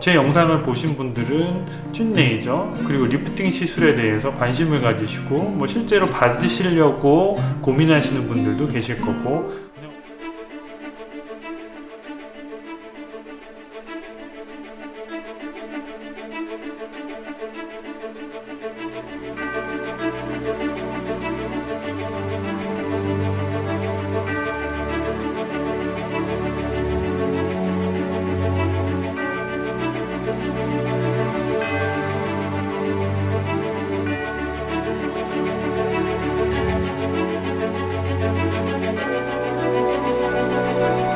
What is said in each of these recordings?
제 영상을 보신 분들은 튠 레이저 그리고 리프팅 시술에 대해서 관심을 가지시고 뭐 실제로 받으시려고 고민하시는 분들도 계실 거고,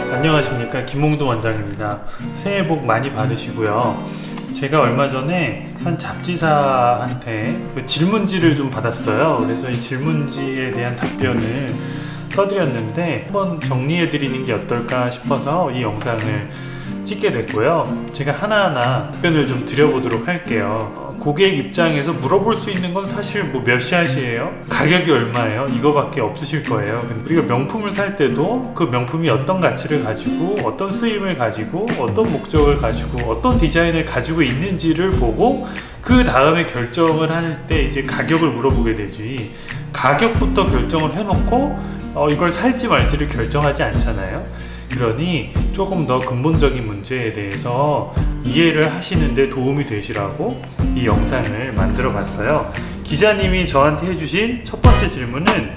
안녕하십니까, 김홍도 원장입니다. 새해 복 많이 받으시고요. 제가 얼마 전에 한 잡지사한테 질문지를 좀 받았어요. 그래서 이 질문지에 대한 답변을 써드렸는데 한번 정리해 드리는 게 어떨까 싶어서 이 영상을 찍게 됐고요. 제가 하나하나 답변을 좀 드려보도록 할게요. 고객 입장에서 물어볼 수 있는 건 사실 뭐 몇 샷이에요? 가격이 얼마예요? 이거밖에 없으실 거예요. 우리가 명품을 살 때도 그 명품이 어떤 가치를 가지고 어떤 쓰임을 가지고 어떤 목적을 가지고 어떤 디자인을 가지고 있는지를 보고 그 다음에 결정을 할 때 이제 가격을 물어보게 되지, 가격부터 결정을 해놓고 이걸 살지 말지를 결정하지 않잖아요. 그러니 조금 더 근본적인 문제에 대해서 이해를 하시는데 도움이 되시라고 이 영상을 만들어 봤어요. 기자님이 저한테 해주신 첫 번째 질문은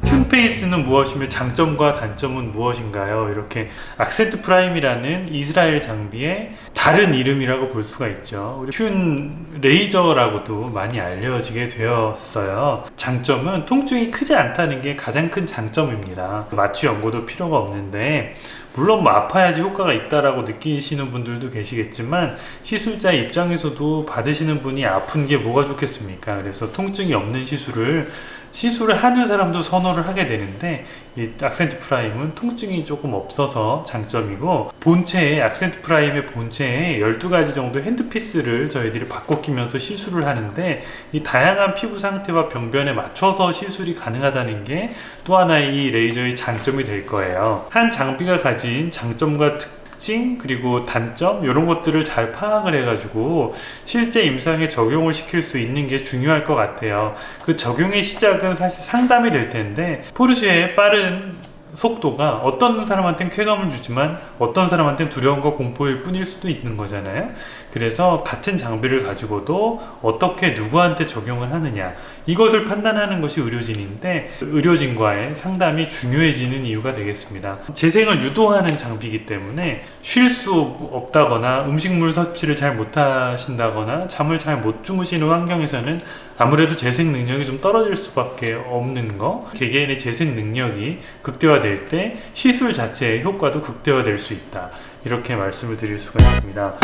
튠페이스는 무엇이며 장점과 단점은 무엇인가요? 이렇게 악센트 프라임이라는 이스라엘 장비의 다른 이름이라고 볼 수가 있죠. 튠 레이저라고도 많이 알려지게 되었어요. 장점은 통증이 크지 않다는 게 가장 큰 장점입니다. 마취 연고도 필요가 없는데, 물론 뭐 아파야지 효과가 있다라고 느끼시는 분들도 계시겠지만 시술자 입장에서도 받으시는 분이 아픈 게 뭐가 좋겠습니까? 그래서 통증이 없는 시술을 하는 사람도 선호를 하게 되는데, 이 악센트 프라임은 통증이 조금 없어서 장점이고, 본체에 악센트 프라임의 본체에 12가지 정도 핸드피스를 저희들이 바꿔 끼면서 시술을 하는데, 이 다양한 피부 상태와 병변에 맞춰서 시술이 가능하다는 게 또 하나의 이 레이저의 장점이 될 거예요. 한 장비가 가진 장점과 특징 그리고 단점 이런 것들을 잘 파악을 해가지고 실제 임상에 적용을 시킬 수 있는 게 중요할 것 같아요. 그 적용의 시작은 사실 상담이 될 텐데, 포르쉐의 빠른 속도가 어떤 사람한테는 쾌감을 주지만 어떤 사람한테는 두려움과 공포일 뿐일 수도 있는 거잖아요. 그래서 같은 장비를 가지고도 어떻게 누구한테 적용을 하느냐, 이것을 판단하는 것이 의료진인데, 의료진과의 상담이 중요해지는 이유가 되겠습니다. 재생을 유도하는 장비이기 때문에 쉴 수 없다거나 음식물 섭취를 잘 못하신다거나 잠을 잘 못 주무시는 환경에서는 아무래도 재생 능력이 좀 떨어질 수밖에 없는 거, 개개인의 재생 능력이 극대화될 때 시술 자체의 효과도 극대화될 수 있다, 이렇게 말씀을 드릴 수가 있습니다.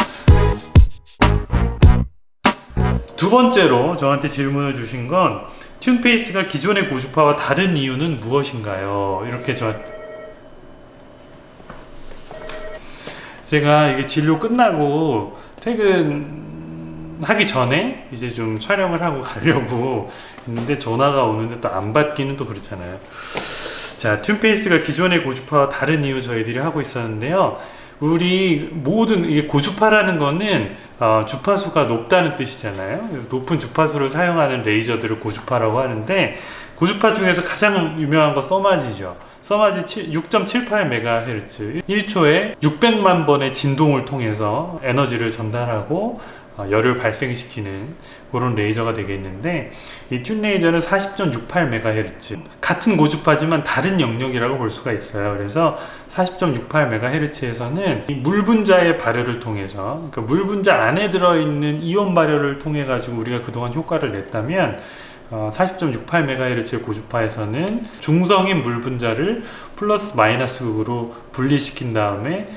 두 번째로 저한테 질문을 주신 건 튠페이스가 기존의 고주파와 다른 이유는 무엇인가요? 이렇게 제가 이게 진료 끝나고 퇴근하기 전에 이제 좀 촬영을 하고 가려고 했는데 전화가 오는데 또 안 받기는 또 그렇잖아요. 자, 튠페이스가 기존의 고주파와 다른 이유 저희들이 하고 있었는데요. 우리 모든 이게 고주파라는 거는 주파수가 높다는 뜻이잖아요. 그래서 높은 주파수를 사용하는 레이저들을 고주파라고 하는데, 고주파 중에서 가장 유명한 거 써마지죠. 써마지 6.78MHz 1초에 600만 번의 진동을 통해서 에너지를 전달하고 열을 발생시키는 그런 레이저가 되겠는데, 이 튠 레이저는 40.68MHz, 같은 고주파지만 다른 영역이라고 볼 수가 있어요. 그래서 40.68MHz에서는 이 물 분자의 발열을 통해서, 그러니까 물 분자 안에 들어있는 이온 발열을 통해 가지고 우리가 그동안 효과를 냈다면, 40.68MHz의 고주파에서는 중성인 물 분자를 플러스 마이너스 극으로 분리시킨 다음에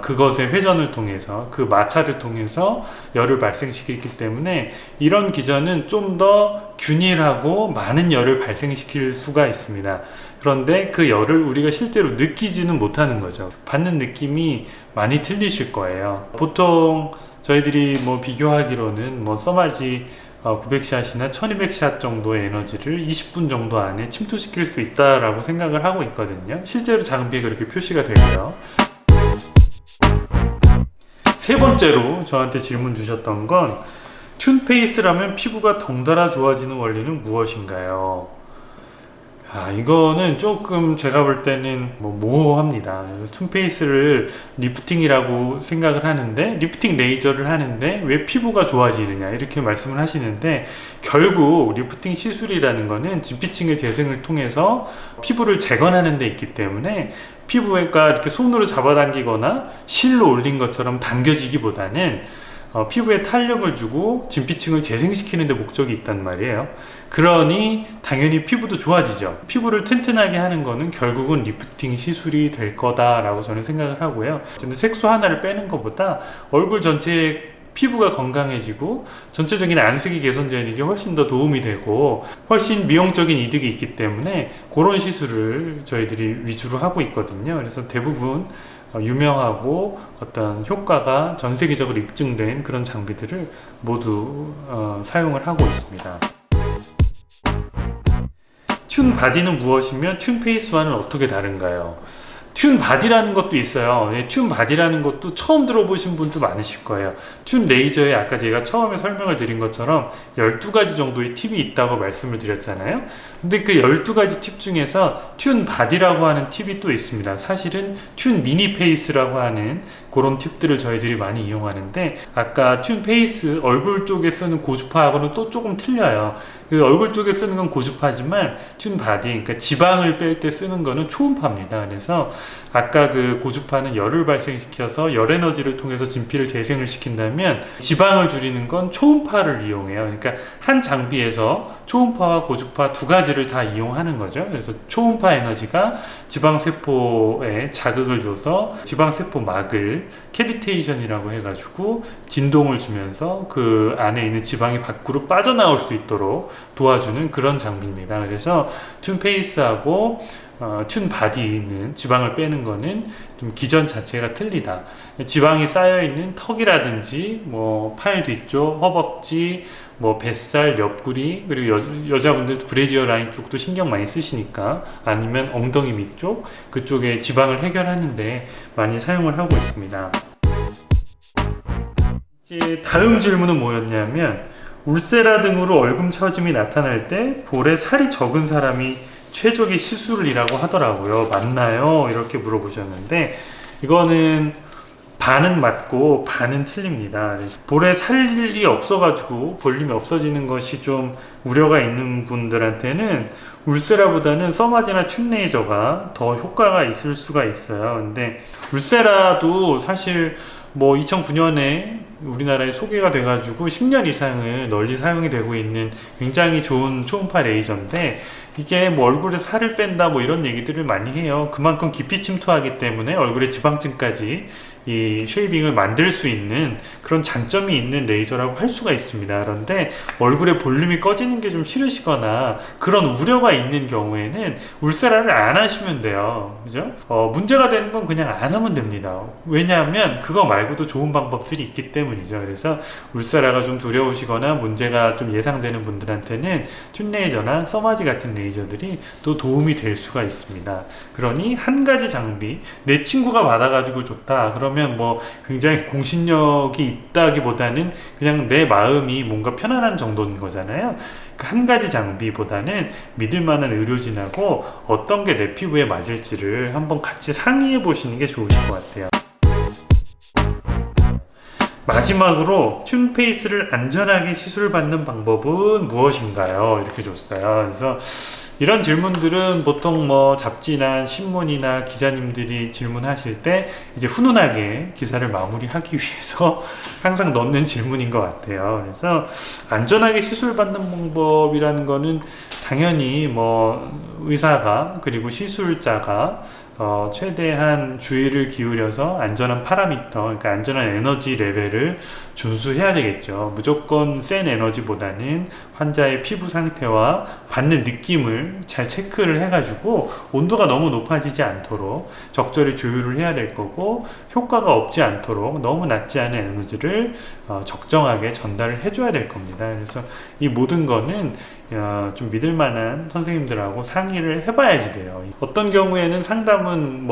그것의 회전을 통해서, 그 마찰을 통해서 열을 발생시키기 때문에 이런 기전은 좀 더 균일하고 많은 열을 발생시킬 수가 있습니다. 그런데 그 열을 우리가 실제로 느끼지는 못하는 거죠. 받는 느낌이 많이 틀리실 거예요. 보통 저희들이 뭐 비교하기로는 뭐 써마지 900샷이나 1200샷 정도의 에너지를 20분 정도 안에 침투시킬 수 있다라고 생각을 하고 있거든요. 실제로 장비에 그렇게 표시가 되고요. 세 번째로 저한테 질문 주셨던 건 튠페이스라면 피부가 덩달아 좋아지는 원리는 무엇인가요? 이거는 조금 제가 볼 때는 모호합니다. 튠페이스를 리프팅이라고 생각을 하는데, 리프팅 레이저를 하는데 왜 피부가 좋아지느냐 이렇게 말씀을 하시는데, 결국 리프팅 시술이라는 거는 진피층의 재생을 통해서 피부를 재건하는 데 있기 때문에 피부가 이렇게 손으로 잡아당기거나 실로 올린 것처럼 당겨지기보다는 피부에 탄력을 주고 진피층을 재생시키는 데 목적이 있단 말이에요. 그러니 당연히 피부도 좋아지죠. 피부를 튼튼하게 하는 거는 결국은 리프팅 시술이 될 거다라고 저는 생각을 하고요. 근데 색소 하나를 빼는 것보다 얼굴 전체에 피부가 건강해지고 전체적인 안색이 개선되는 게 훨씬 더 도움이 되고 훨씬 미용적인 이득이 있기 때문에 그런 시술을 저희들이 위주로 하고 있거든요. 그래서 대부분 유명하고 어떤 효과가 전 세계적으로 입증된 그런 장비들을 모두 사용을 하고 있습니다. 튠바디는 무엇이며 튠페이스와는 어떻게 다른가요? 튠바디라는 것도 있어요. 튠바디라는 것도 처음 들어보신 분도 많으실 거예요. 튠 레이저에 아까 제가 처음에 설명을 드린 것처럼 12가지 정도의 팁이 있다고 말씀을 드렸잖아요. 근데 그 12가지 팁 중에서 튠바디라고 하는 팁이 또 있습니다. 사실은 튠 미니페이스라고 하는 그런 팁들을 저희들이 많이 이용하는데, 아까 튠페이스 얼굴 쪽에 쓰는 고주파하고는 또 조금 틀려요. 그 얼굴 쪽에 쓰는 건 고주파지만 튠바디, 그러니까 지방을 뺄 때 쓰는 거는 초음파입니다. 그래서 아까 그 고주파는 열을 발생시켜서 열 에너지를 통해서 진피를 재생을 시킨다면, 지방을 줄이는 건 초음파를 이용해요. 그러니까 한 장비에서 초음파와 고주파 두 가지를 다 이용하는 거죠. 그래서 초음파 에너지가 지방세포에 자극을 줘서 지방세포막을 캐비테이션이라고 해가지고 진동을 주면서 그 안에 있는 지방이 밖으로 빠져나올 수 있도록 도와주는 그런 장비입니다. 그래서 튠페이스하고 튠바디는 지방을 빼는 거는 좀 기전 자체가 틀리다. 지방이 쌓여있는 턱이라든지 팔 뒤쪽, 허벅지, 뱃살, 옆구리, 그리고 여자분들 브래지어 라인 쪽도 신경 많이 쓰시니까, 아니면 엉덩이 밑쪽, 그쪽에 지방을 해결하는데 많이 사용을 하고 있습니다. 이제 다음 질문은 뭐였냐면, 울세라 등으로 얼굴 처짐이 나타날 때 볼에 살이 적은 사람이 최적의 시술이라고 하더라고요. 맞나요? 이렇게 물어보셨는데, 이거는 반은 맞고 반은 틀립니다. 볼에 살이 없어가지고 볼륨이 없어지는 것이 좀 우려가 있는 분들한테는 울세라보다는 써마지나 튠레이저가 더 효과가 있을 수가 있어요. 근데 울세라도 사실 2009년에 우리나라에 소개가 돼가지고 10년 이상을 널리 사용이 되고 있는 굉장히 좋은 초음파 레이저인데, 이게 얼굴에 살을 뺀다 이런 얘기들을 많이 해요. 그만큼 깊이 침투하기 때문에 얼굴에 지방층까지 이 쉐이빙을 만들 수 있는 그런 장점이 있는 레이저라고 할 수가 있습니다. 그런데 얼굴에 볼륨이 꺼지는 게 좀 싫으시거나 그런 우려가 있는 경우에는 울세라를 안 하시면 돼요. 그죠? 문제가 되는 건 그냥 안 하면 됩니다. 왜냐하면 그거 말고도 좋은 방법들이 있기 때문이죠. 그래서 울세라가 좀 두려우시거나 문제가 좀 예상되는 분들한테는 튠레이저나 써마지 같은 레이저들이 또 도움이 될 수가 있습니다. 그러니 한 가지 장비, 내 친구가 받아가지고 좋다 그러면 굉장히 공신력이 있다기보다는 그냥 내 마음이 뭔가 편안한 정도인 거잖아요. 한 가지 장비보다는 믿을 만한 의료진하고 어떤 게 내 피부에 맞을지를 한번 같이 상의해 보시는 게 좋으실 것 같아요. 마지막으로 튠페이스를 안전하게 시술받는 방법은 무엇인가요? 이렇게 줬어요. 그래서 이런 질문들은 보통 잡지나 신문이나 기자님들이 질문하실 때 이제 훈훈하게 기사를 마무리하기 위해서 항상 넣는 질문인 것 같아요. 그래서 안전하게 시술받는 방법이라는 거는 당연히 의사가 그리고 시술자가 최대한 주의를 기울여서 안전한 파라미터, 그러니까 안전한 에너지 레벨을 준수해야 되겠죠. 무조건 센 에너지보다는 환자의 피부 상태와 받는 느낌을 잘 체크를 해가지고 온도가 너무 높아지지 않도록 적절히 조율을 해야 될 거고, 효과가 없지 않도록 너무 낮지 않은 에너지를 적정하게 전달을 해줘야 될 겁니다. 그래서 이 모든 거는 좀 믿을 만한 선생님들하고 상의를 해봐야지 돼요. 어떤 경우에는 상담은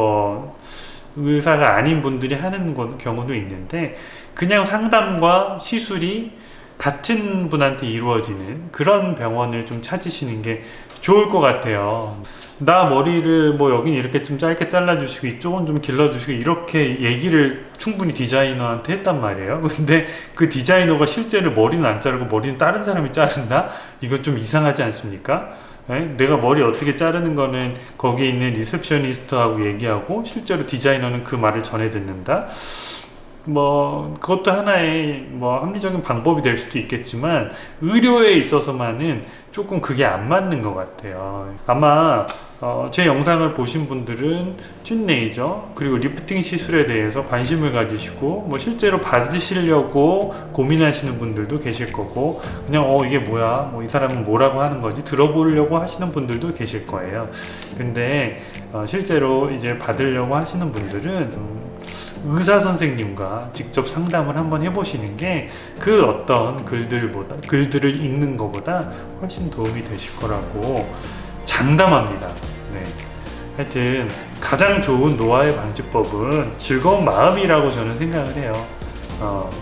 의사가 아닌 분들이 하는 경우도 있는데, 그냥 상담과 시술이 같은 분한테 이루어지는 그런 병원을 좀 찾으시는 게 좋을 것 같아요. 나 머리를 뭐 여긴 이렇게 좀 짧게 잘라주시고 이쪽은 좀 길러주시고 이렇게 얘기를 충분히 디자이너한테 했단 말이에요. 근데 그 디자이너가 실제로 머리는 안 자르고 머리는 다른 사람이 자른다? 이건 좀 이상하지 않습니까? 내가 머리 어떻게 자르는 거는 거기 있는 리셉셔니스트하고 얘기하고 실제로 디자이너는 그 말을 전해 듣는다? 뭐 그것도 하나의 뭐 합리적인 방법이 될 수도 있겠지만 의료에 있어서만은 조금 그게 안 맞는 것 같아요. 아마 제 영상을 보신 분들은 튠 레이저 그리고 리프팅 시술에 대해서 관심을 가지시고 뭐 실제로 받으시려고 고민하시는 분들도 계실 거고, 그냥 이게 뭐야, 뭐 이 사람은 뭐라고 하는 거지 들어보려고 하시는 분들도 계실 거예요. 근데 실제로 이제 받으려고 하시는 분들은 의사 선생님과 직접 상담을 한번 해보시는 게 그 어떤 글들을 읽는 것보다 훨씬 도움이 되실 거라고 장담합니다. 네. 하여튼 가장 좋은 노화의 방지법은 즐거운 마음이라고 저는 생각을 해요.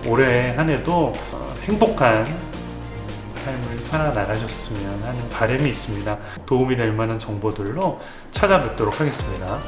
올해 한 해도 행복한 삶을 살아나가셨으면 하는 바람이 있습니다. 도움이 될 만한 정보들로 찾아뵙도록 하겠습니다.